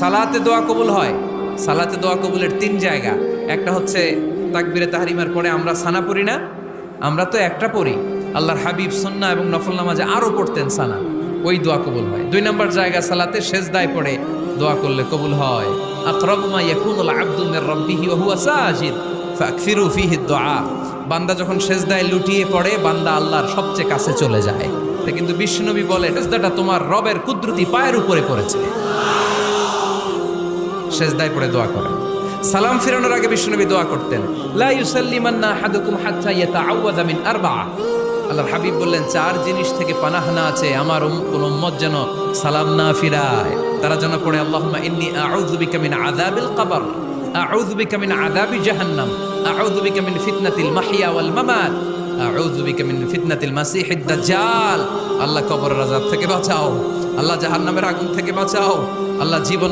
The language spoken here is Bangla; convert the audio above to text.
সালাতে দোয়া কবুল হয়। সালাতে দোয়া কবুলের তিন জায়গা। একটা হচ্ছে তাকবীরে তাহরিমার পরে আমরা সানা পড়ি না, আমরা তো একটা পড়ি, আল্লাহর হাবিব সুন্নাহ এবং নফল নামাজে আরো পড়তেন সানা, ওই দোয়া কবুল হয়। দুই নম্বর জায়গা সালাতে সেজদায় পড়ে দোয়া করলে কবুল হয়। আকরাবু মা ইয়াকুনুল আবদু মির রাব্বিহি ওয়া হুয়া সাজিদ ফাকসিরু ফীহি দুআ। বান্দা যখন সেজদায় লুটিয়ে পড়ে বান্দা আল্লাহর সবচেয়ে কাছে চলে যায়। তা কিন্তু বিশ্বনবী বলে সেজদাটা তোমার রবের কুদরতি পায়ের উপরে পড়েছে। সেজদায় পড়ে দোয়া করেন। সালাম ফিরানোর আগে বিশ্বনবী দোয়া করতেন, লা ইউসাল্লিমান্না আহাদুকুম হাত্তা ইয়াতাআওয়াযা মিন আরবা'a। আল্লাহর হাবিব বললেন, চার জিনিস থেকে পানাহ না আছে আমার কোন উম্মত যেন সালাম না ফিরায়। তারা যেন পড়ে, আল্লাহুম্মা ইন্নী আউযু বিকা মিন আযাবিল কবর, আউযু বিকা মিন আযাবি জাহান্নাম, আউযু বিকা মিন ফিতনাতিল মাহইয়া ওয়াল মামাত, আউযু বিকা মিন ফিতনাতিল মাসিহিদ দাজ্জাল। আল্লাহ কবরের আযাব থেকে বাঁচাও, আল্লাহ জাহান্নামের আগুন থেকে বাঁচাও, আল্লাহ জীবন